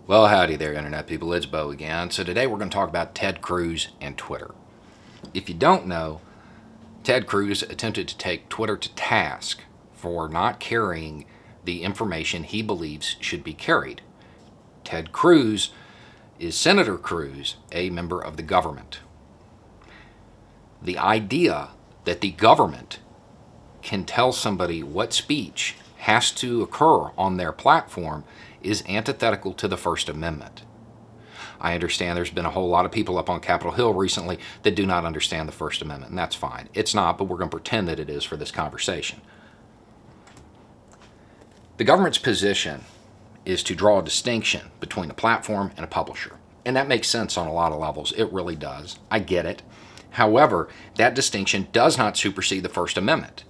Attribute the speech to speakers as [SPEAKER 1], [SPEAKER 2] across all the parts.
[SPEAKER 1] Well, howdy there, Internet people. It's Bo again. So today we're going to talk about Ted Cruz and Twitter. If you don't know, Ted Cruz attempted to take Twitter to task for not carrying the information he believes should be carried. Ted Cruz is Senator Cruz, a member of the government. The idea that the government can tell somebody what speech has to occur on their platform is antithetical to the First Amendment. I understand there's been a whole lot of people up on Capitol Hill recently that do not understand the First Amendment, and that's fine. It's not, but we're going to pretend that it is for this conversation. The government's position is to draw a distinction between a platform and a publisher. And that makes sense on a lot of levels. It really does. I get it. However, that distinction does not supersede the First Amendment.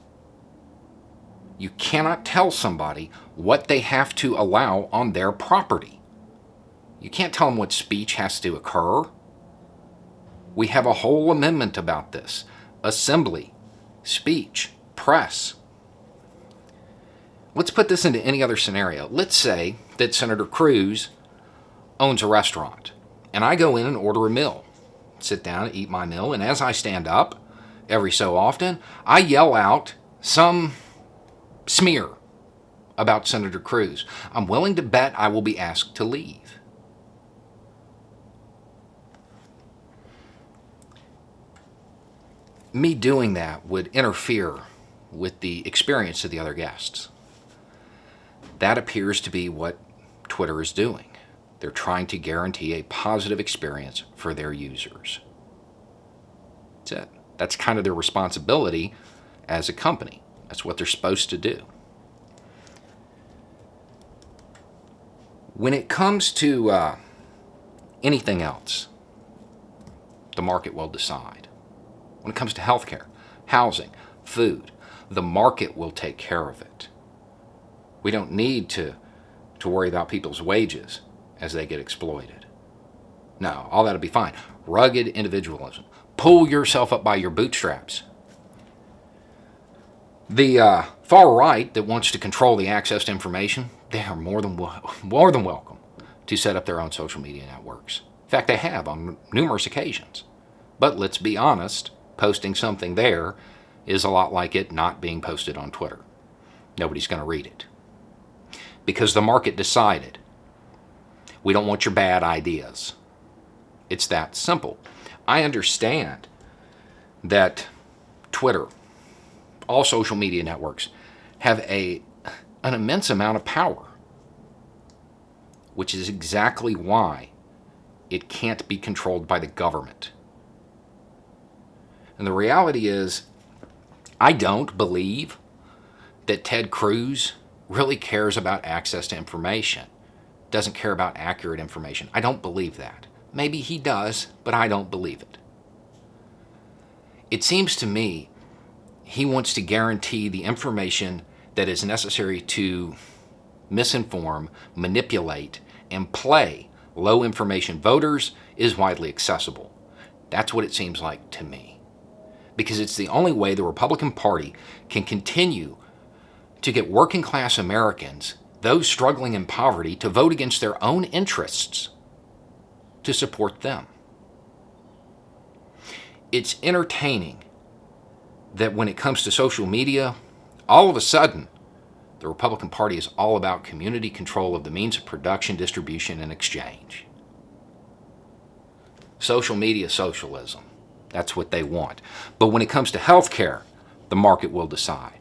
[SPEAKER 1] You cannot tell somebody what they have to allow on their property. You can't tell them what speech has to occur. We have a whole amendment about this. Assembly, speech, press. Let's put this into any other scenario. Let's say that Senator Cruz owns a restaurant, and I go in and order a meal, sit down and eat my meal, and as I stand up, every so often, I yell out some smear about Senator Cruz. I'm willing to bet I will be asked to leave. Me doing that would interfere with the experience of the other guests. That appears to be what Twitter is doing. They're trying to guarantee a positive experience for their users. That's it. That's kind of their responsibility as a company. That's what they're supposed to do. When it comes to anything else, the market will decide. When it comes to healthcare, housing, food, the market will take care of it. We don't need to worry about people's wages as they get exploited. No, all that'll be fine. Rugged individualism. Pull yourself up by your bootstraps. The far right that wants to control the access to information, they are more than welcome to set up their own social media networks. In fact, they have on numerous occasions. But let's be honest, posting something there is a lot like it not being posted on Twitter. Nobody's going to read it. Because the market decided, we don't want your bad ideas. It's that simple. I understand that Twitter, all social media networks, have an immense amount of power, which is exactly why it can't be controlled by the government. And the reality is, I don't believe that Ted Cruz really cares about access to information, doesn't care about accurate information. I don't believe that. Maybe he does, but I don't believe it. It seems to me he wants to guarantee the information that is necessary to misinform, manipulate, and play low information voters is widely accessible. That's what it seems like to me. Because it's the only way the Republican Party can continue to get working class Americans, those struggling in poverty, to vote against their own interests to support them. It's entertaining that when it comes to social media, all of a sudden, the Republican Party is all about community control of the means of production, distribution, and exchange. Social media socialism. That's what they want. But when it comes to health care, the market will decide.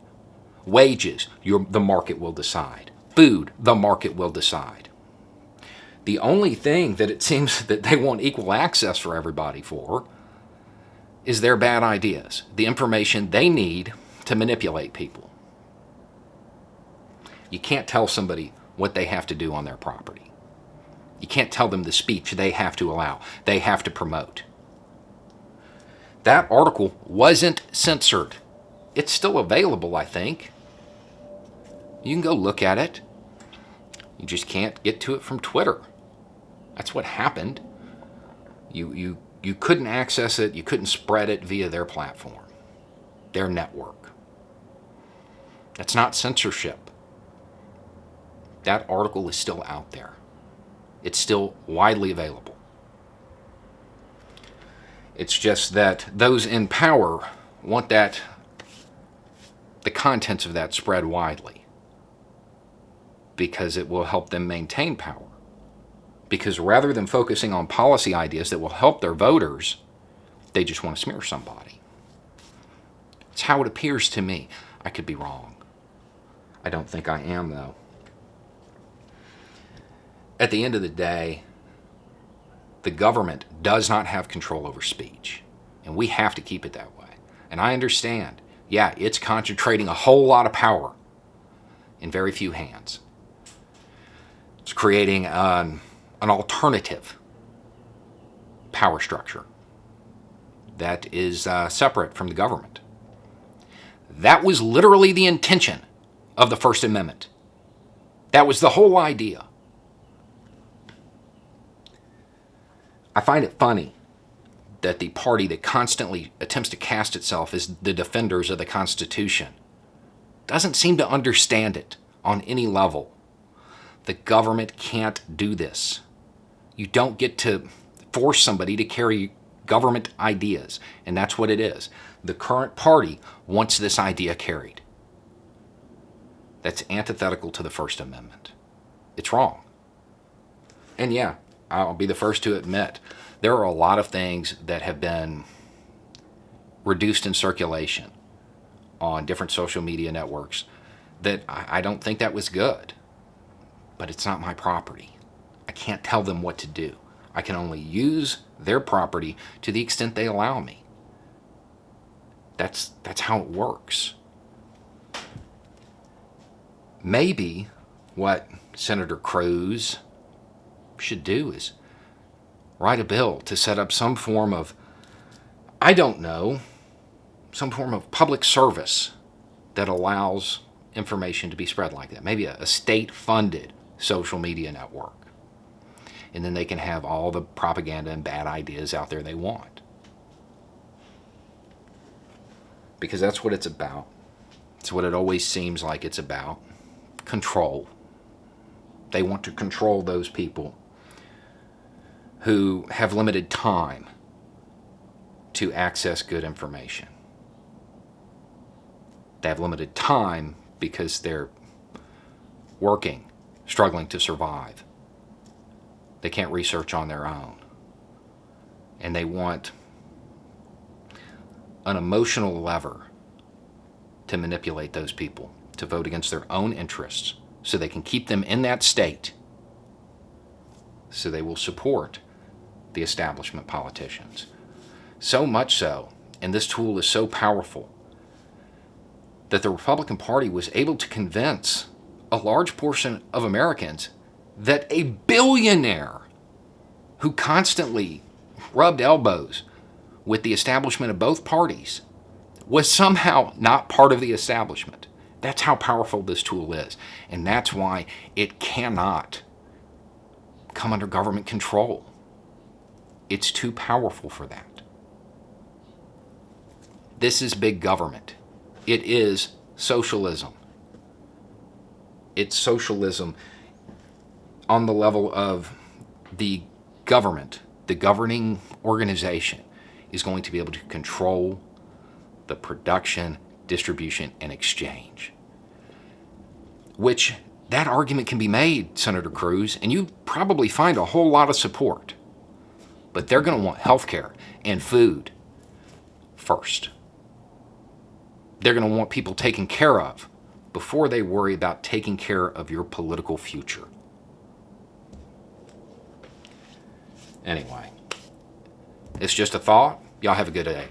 [SPEAKER 1] Wages, the market will decide. Food, the market will decide. The only thing that it seems that they want equal access for everybody for is their bad ideas, the information they need to manipulate people. You can't tell somebody what they have to do on their property. You can't tell them the speech they have to allow, they have to promote. That article wasn't censored. It's still available, I think. You can go look at it. You just can't get to it from Twitter. That's what happened. You couldn't access it, you couldn't spread it via their platform, their network. That's not censorship. That article is still out there. It's still widely available. It's just that those in power want the contents of that spread widely because it will help them maintain power. Because rather than focusing on policy ideas that will help their voters, they just want to smear somebody. It's how it appears to me. I could be wrong. I don't think I am, though. At the end of the day, the government does not have control over speech, and we have to keep it that way. And I understand, yeah, it's concentrating a whole lot of power in very few hands. It's creating an alternative power structure that is separate from the government. That was literally the intention of the First Amendment. That was the whole idea. I find it funny that the party that constantly attempts to cast itself as the defenders of the Constitution doesn't seem to understand it on any level. The government can't do this. You don't get to force somebody to carry government ideas, and that's what it is. The current party wants this idea carried. That's antithetical to the First Amendment. It's wrong. And yeah, I'll be the first to admit, there are a lot of things that have been reduced in circulation on different social media networks that I don't think that was good. But it's not my property. I can't tell them what to do. I can only use their property to the extent they allow me. That's how it works. Maybe what Senator Cruz should do is write a bill to set up some form of, I don't know, some form of public service that allows information to be spread like that. Maybe a state-funded social media network. And then they can have all the propaganda and bad ideas out there they want. Because that's what it's about. It's what it always seems like it's about. Control. They want to control those people who have limited time to access good information. They have limited time because they're working, struggling to survive. They can't research on their own. And they want an emotional lever to manipulate those people to vote against their own interests so they can keep them in that state, so they will support the establishment politicians. So much so, and this tool is so powerful, that the Republican Party was able to convince a large portion of Americans that a billionaire who constantly rubbed elbows with the establishment of both parties was somehow not part of the establishment. That's how powerful this tool is. And that's why it cannot come under government control. It's too powerful for that. This is big government. It is socialism. It's socialism on the level of the government. The governing organization is going to be able to control the production, distribution, and exchange. Which, that argument can be made, Senator Cruz, and you probably find a whole lot of support. But they're going to want health care and food first. They're going to want people taken care of before they worry about taking care of your political future. Anyway, it's just a thought. Y'all have a good day.